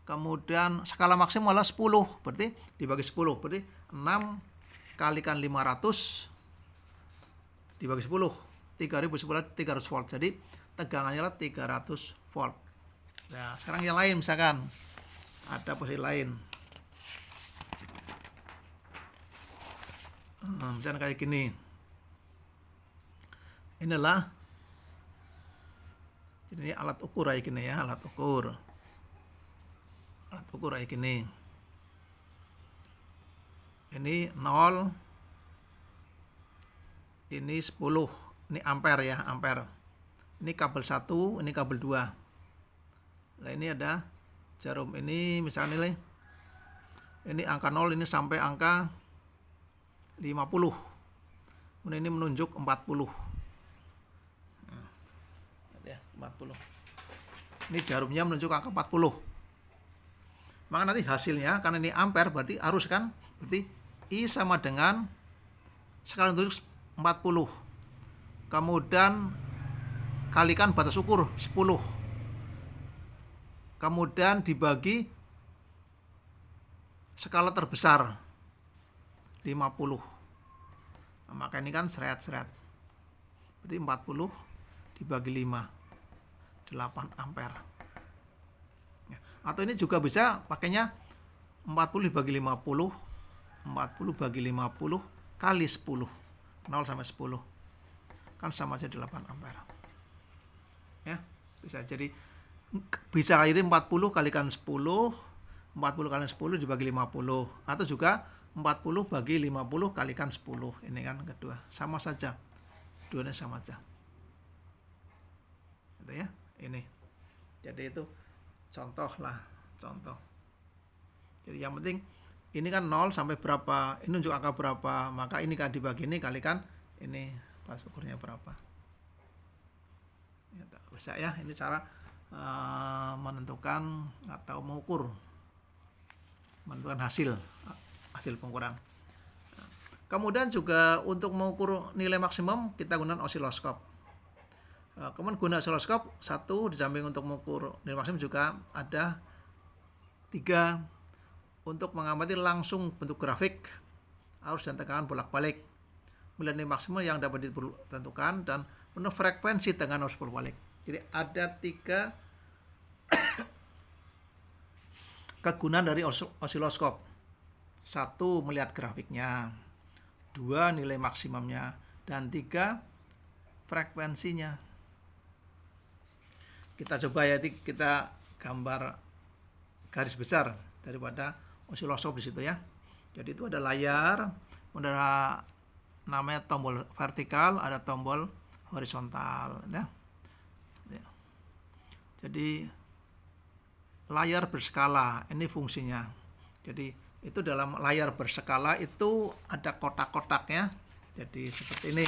Speaker 1: kemudian skala maksimal adalah 10, berarti dibagi 10, berarti 6 kalikan 500 dibagi 10, 3000 300 volt. Jadi tegangannya adalah 300 volt. Nah, sekarang yang lain misalkan ada posisi lain. Misalnya kayak gini. Inilah jadi alat ukur kayak gini ya, alat ukur. Alat ukur kayak gini. Ini 0, ini 10, ini ampere ya, ampere. Ini kabel 1, ini kabel 2. Nah, ini ada jarum ini misalnya nilai. Ini angka 0 ini sampai angka 50. Kemudian ini menunjuk 40. Nah, ya, 40. Ini jarumnya menunjuk angka 40. Maka nanti hasilnya karena ini ampere berarti arus kan, berarti I sama dengan skala tunjuk 40. Kemudian kalikan batas ukur 10. Kemudian dibagi skala terbesar 50. Nah, maka ini kan seret-seret. Berarti 40 dibagi 5, 8 ampere. Ya. Atau ini juga bisa pakainya 40 dibagi 50, 40 bagi 50 kali 10. 0 sampai 10. Kan sama aja 8 ampere. Ya, bisa jadi bisa ini 40 kalikan 10, 40 kali 10 dibagi 50, atau juga 40 bagi 50 kalikan 10. Ini kan kedua. Sama saja. Duanya sama saja. Gitu ya. Ini. Jadi itu contoh lah. Contoh. Jadi yang penting ini kan 0 sampai berapa. Ini nunjuk angka berapa. Maka ini kan dibagi ini kalikan ini. Pas ukurnya berapa. Ya, bisa ya. Ini cara menentukan atau mengukur. Menentukan hasil pengukuran. Kemudian juga untuk mengukur nilai maksimum kita gunakan osiloskop. Kemudian guna osiloskop, satu di samping untuk mengukur nilai maksimum juga ada 3 untuk mengamati langsung bentuk grafik arus dan tegangan bolak-balik, nilai maksimum yang dapat ditentukan dan menurut frekuensi tegangan arus bolak-balik. Jadi ada 3 kegunaan dari osiloskop. 1 melihat grafiknya, 2 nilai maksimumnya, dan 3 frekuensinya. Kita coba ya, kita gambar garis besar daripada osiloskop di situ ya. Jadi itu ada layar, ada namanya tombol vertikal, ada tombol horizontal ya. Jadi layar berskala ini fungsinya. Jadi itu dalam layar berskala itu ada kotak-kotaknya. Jadi seperti ini.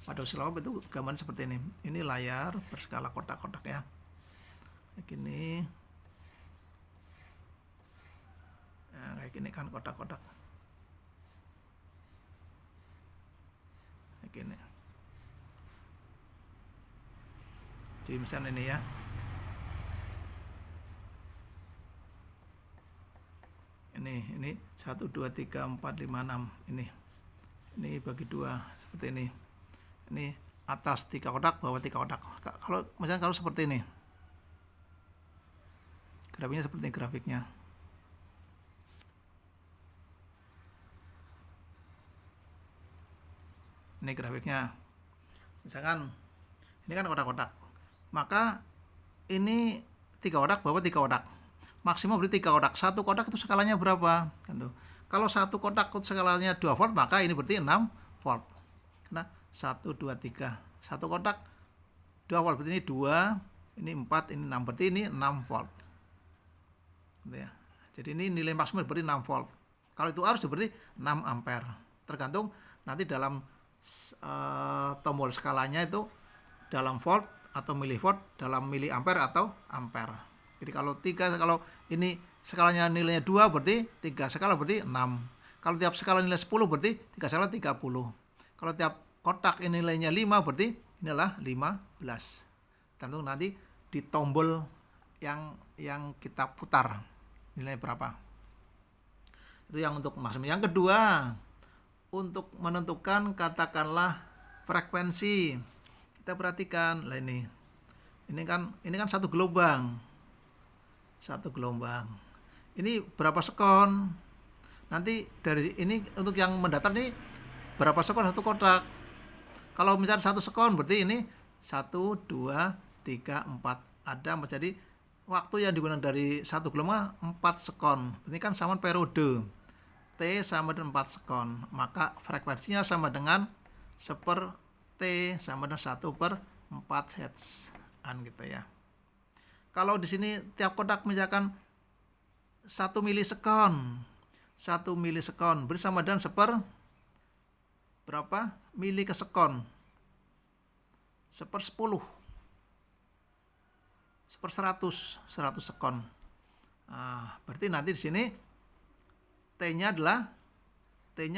Speaker 1: Pada osiloskop itu gambar seperti ini. Ini layar berskala kotak-kotak ya. Kayak gini. Nah, kayak gini kan kotak-kotak. Kayak gini. Jadi misalnya ini ya. Ini 1 2 3 4 5 6 ini bagi 2 seperti ini. Ini atas 3 kotak, bawah 3 kotak. Kalau misalnya seperti ini, grafiknya seperti ini grafiknya. Ini grafiknya. Misalkan ini kan kotak-kotak. Maka ini 3 kotak, bawah 3 kotak. Maksimum berarti 3 kotak. 1 kotak itu skalanya berapa? Gitu. Kalau 1 kotak skalanya 2 volt, maka ini berarti 6 volt. Karena 1 2 3. 1 kotak 2 volt berarti ini 2, ini 4, ini 6, berarti ini 6 volt. Gitu ya. Jadi ini nilai maksimum berarti 6 volt. Kalau itu arus berarti 6 ampere. Tergantung nanti dalam tombol skalanya itu dalam volt atau milivolt, dalam miliampere atau ampere. Jadi kalau ini skalanya nilainya 2 berarti 3 skala berarti 6. Kalau tiap skala nilai 10 berarti 3 skala 30. Kalau tiap kotak ini nilainya 5 berarti inilah 15. Tentu nanti di tombol yang kita putar nilai berapa. Itu yang untuk maksimum. Yang kedua, untuk menentukan katakanlah frekuensi. Kita perhatikan lah ini kan satu gelombang. Ini berapa sekon? Nanti dari ini untuk yang mendatar ini berapa sekon satu kotak. Kalau misalnya 1 sekon berarti ini 1 2 3 4. Ada menjadi waktu yang digunakan dari satu gelombang 4 sekon. Ini kan sama periode. T sama dengan 4 sekon. Maka frekuensinya sama dengan 1/T sama dengan 1/4 Hz. Gitu ya. Kalau di sini tiap kotak misalkan 1 milisekon bersama dengan berapa mili ke sekon, 1/10, 1/100 sekon. Berarti nanti di sini T-nya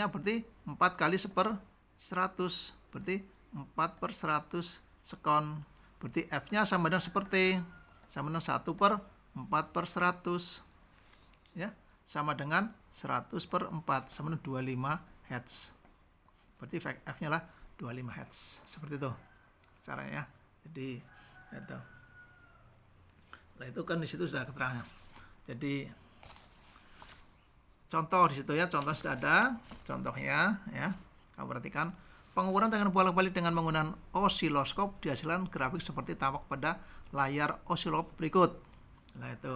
Speaker 1: berarti 4 kali 1/100, berarti 4/100 sekon. Berarti F-nya sama dengan seperti sama dengan 1/4/100 ya, sama dengan 100/4 sama dengan 25 Hz. Berarti F-nya lah 25 Hz. Seperti itu caranya. Jadi itu. Nah, itu kan di situ sudah keterangan. Jadi contoh di situ ya, contoh sudah ada contohnya ya. Kamu perhatikan pengukuran tegangan bolak-balik dengan menggunakan osiloskop dihasilkan grafik seperti tampak pada layar osiloskop berikut. Nah itu.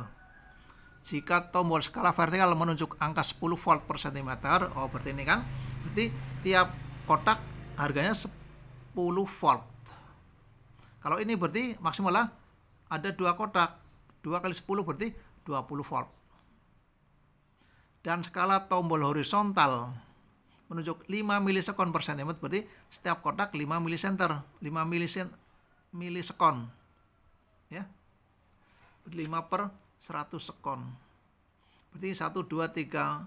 Speaker 1: jika tombol skala vertikal menunjuk angka 10 volt per cm, oh berarti ini kan, berarti tiap kotak harganya 10 volt. Kalau ini berarti maksimal lah ada 2 kotak, 2 kali 10 berarti 20 volt. Dan skala tombol horizontal menunjuk 5 milisekon per cm, berarti setiap kotak 5 milisekon, ya, 5 per 100 sekon. Berarti 1, 2, 3,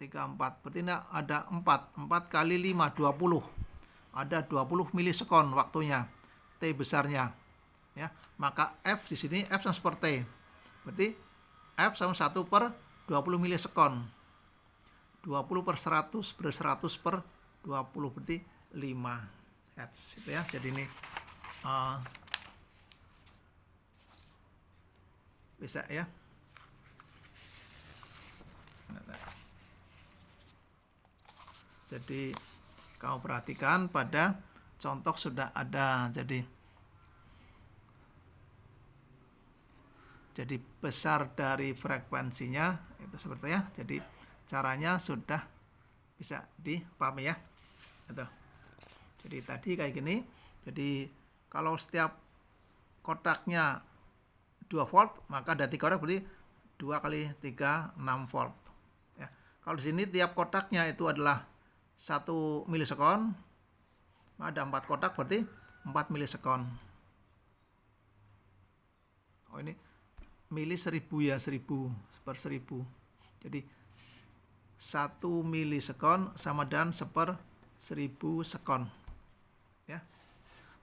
Speaker 1: 4. Berarti ini ada 4 kali 5, 20. Ada 20 milisekon waktunya, T besarnya. Ya, maka F di sini F sama seperti T. Berarti F sama 1 per 20 milisekon. 20 per 100 per 100 per 20 berarti 5 Hz itu ya. Jadi ini bisa ya. Jadi kamu perhatikan pada contoh sudah ada. Jadi besar dari frekuensinya itu seperti ya. Jadi caranya sudah bisa dipahami ya. Itu. Jadi tadi kayak gini. Jadi kalau setiap kotaknya 2 volt, maka ada 3 kotak berarti 2 kali 3, 6 volt. Ya. Kalau di sini tiap kotaknya itu adalah 1 milisekon, ada 4 kotak berarti 4 milisekon. Oh ini mili 1000 ya, 1000 per 1000. Jadi 1 milisekon sama dengan 1/1000 sekon. Ya.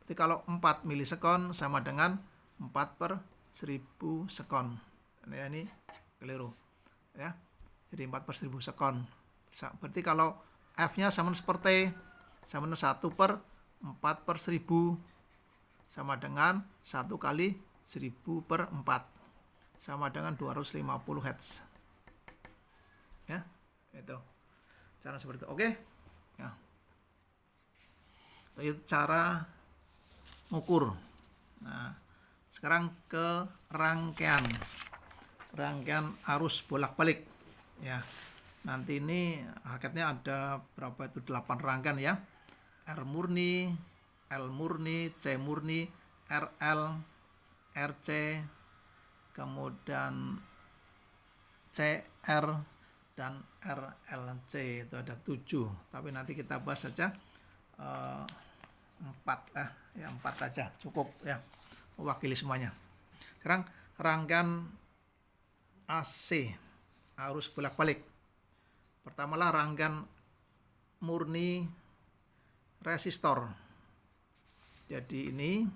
Speaker 1: Berarti kalau 4 milisekon sama dengan 4/1000 sekon. Ini keliru. Ya. Jadi 4/1000 sekon. Berarti kalau F-nya sama seperti sama dengan 1/4/1000 sama dengan 1 kali 1000/4 sama dengan 250 Hz. Ya, itu. Cara seperti itu. Oke. Ya. Itu cara mengukur. Nah, sekarang ke rangkaian arus bolak-balik. Ya. Nanti ini hakikatnya ada berapa itu 8 rangkaian ya. R murni, L murni, C murni, RL, RC, kemudian CR dan RLC, itu ada 7. Tapi nanti kita bahas saja 4 ya, 4 saja cukup ya, mewakili semuanya. Sekarang rangkaian AC arus bolak-balik. Pertamalah rangkaian murni resistor. Jadi ini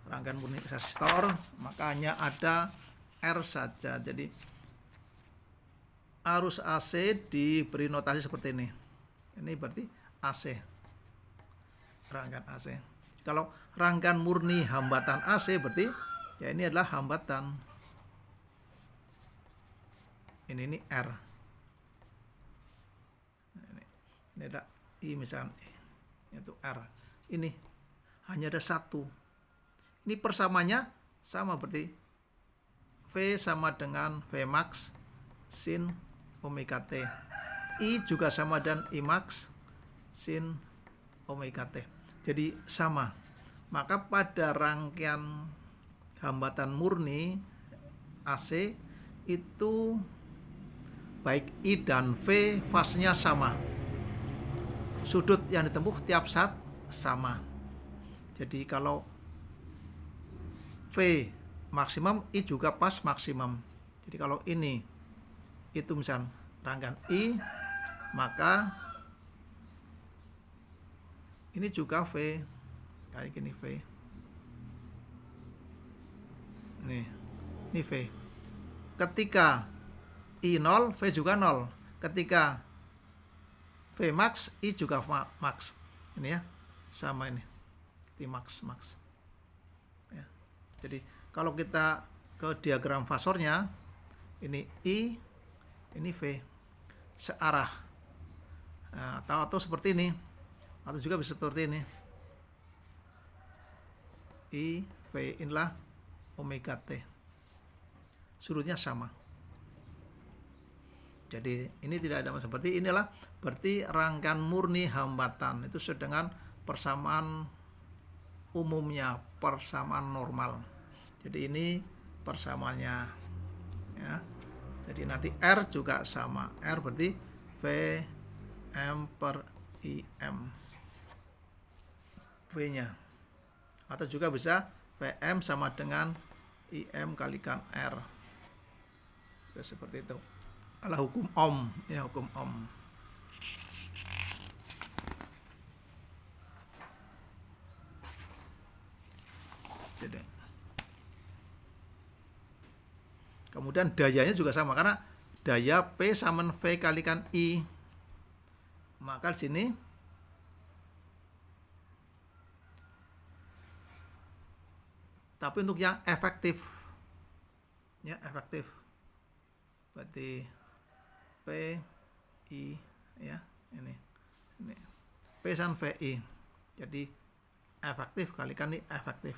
Speaker 1: rangkaian murni resistor, makanya ada R saja. Jadi arus AC diberi notasi seperti ini. Ini berarti AC. Rangkaian AC. Kalau rangkaian murni hambatan AC berarti ya ini adalah hambatan. Ini R. Ini ada I misalnya, itu R. Ini hanya ada 1. Ini persamanya sama berarti V sama dengan V max sin omega T. I juga sama dengan I max sin omega T. Jadi sama. Maka pada rangkaian hambatan murni AC itu baik I dan V fasenya sama. Sudut yang ditempuh tiap saat sama. Jadi kalau V maksimum, I juga pas maksimum. Jadi kalau ini itu misal rangkaian I, maka ini juga V kayak gini V. Ini V. Ketika I 0, V juga 0. Ketika V max, I juga max. Ini ya, sama ini. I max. Ya. Jadi kalau kita ke diagram fasornya, ini I, ini V. Searah. Nah, atau seperti ini. Atau juga bisa seperti ini. I, V, inilah omega T. Sudutnya sama. Jadi ini tidak ada seperti inilah berarti rangkaian murni hambatan itu sesuai dengan persamaan umumnya, persamaan normal. Jadi ini persamaannya ya. Jadi nanti R juga sama. R berarti VM per IM V-nya. Atau juga bisa VM sama dengan IM kalikan R. Ya, seperti itu. Adalah hukum Ohm ya, hukum Ohm. Jadi kemudian dayanya juga sama karena daya P sama V kalikan I. Maka di sini tapi untuk yang efektif ya, efektif berarti P I ya, ini P sama VI. Jadi efektif kalikan ini efektif.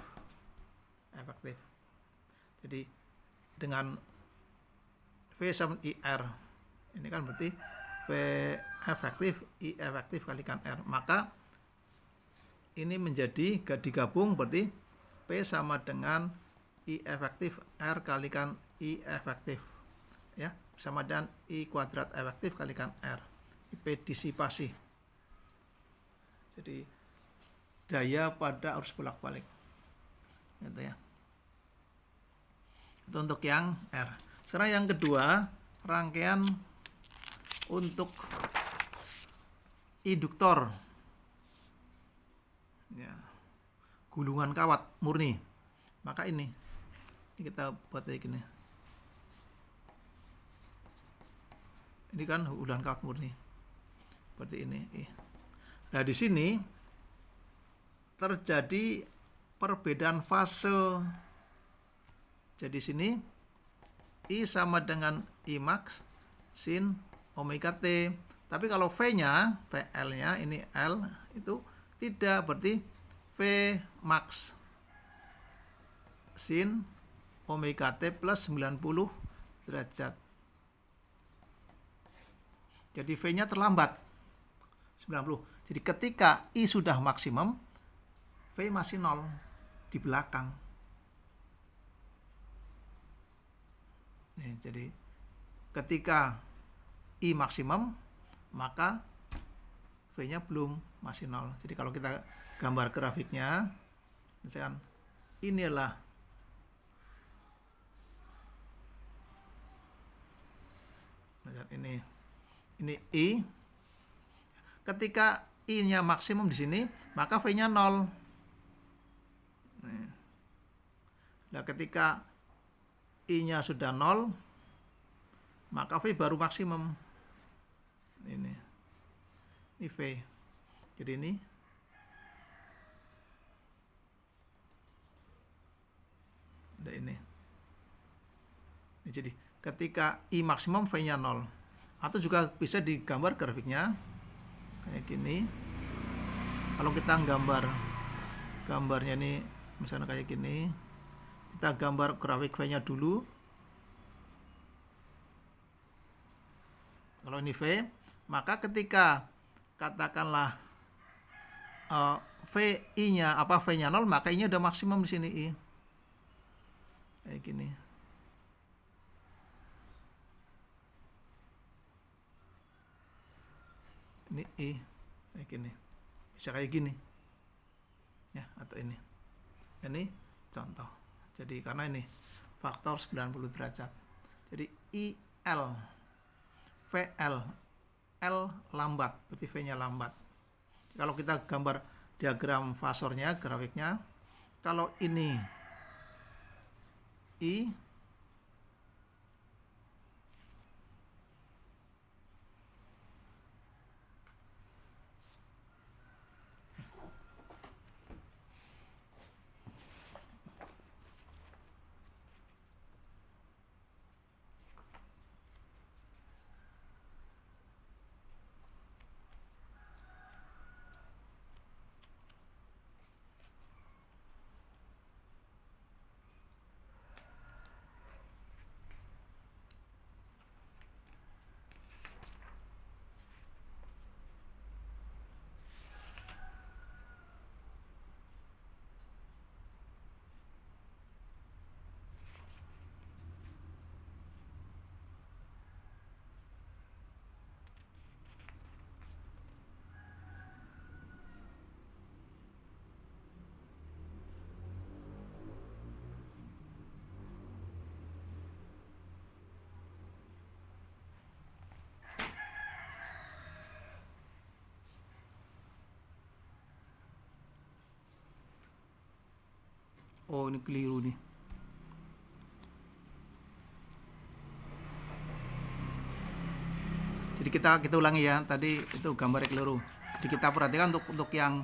Speaker 1: Jadi dengan V sama IR ini kan berarti V efektif I efektif kalikan R, maka ini menjadi digabung berarti P sama dengan I efektif R kalikan I efektif ya, sama dengan I kuadrat efektif kalikan R, IP disipasi. Jadi daya pada arus bolak-balik gitu ya. Itu untuk yang R. Sekarang yang kedua, rangkaian untuk induktor ya, gulungan kawat murni. Maka ini kita buat kayak gini. Ini kan gulungan kawat murni seperti ini. Nah di sini terjadi perbedaan fase. Jadi sini I sama dengan I max sin omega T. Tapi kalau V-nya, VL-nya ini L itu tidak, berarti V max sin omega T plus 90 derajat. Jadi V-nya terlambat 90. Jadi ketika I sudah maksimum, V masih 0 di belakang. Nih, jadi ketika I maksimum, maka V-nya belum, masih 0. Jadi kalau kita gambar grafiknya, misalkan inilah ini I. Ketika I-nya maksimum di sini, maka V-nya 0. Nah, ketika I-nya sudah 0, maka V baru maksimum. Ini V. Jadi ini ada ini. Jadi ketika I maksimum, V-nya 0. Atau juga bisa digambar grafiknya kayak gini. Kalau kita gambarnya ini misalnya kayak gini, kita gambar grafik V-nya dulu. Kalau ini V, maka ketika katakanlah V-nya 0, maka I-nya udah maksimum di sini I. Kayak gini. Ini I kayak gini. Bisa kayak gini. Ya, atau ini. Ini contoh. Jadi karena ini faktor 90 derajat. Jadi IL VL, L lambat, berarti V-nya lambat. Kalau kita gambar diagram fasornya, grafiknya, kalau ini I, Oh, ini keliru nih. Jadi kita ulangi ya. Tadi itu gambarnya keliru. Jadi kita perhatikan untuk yang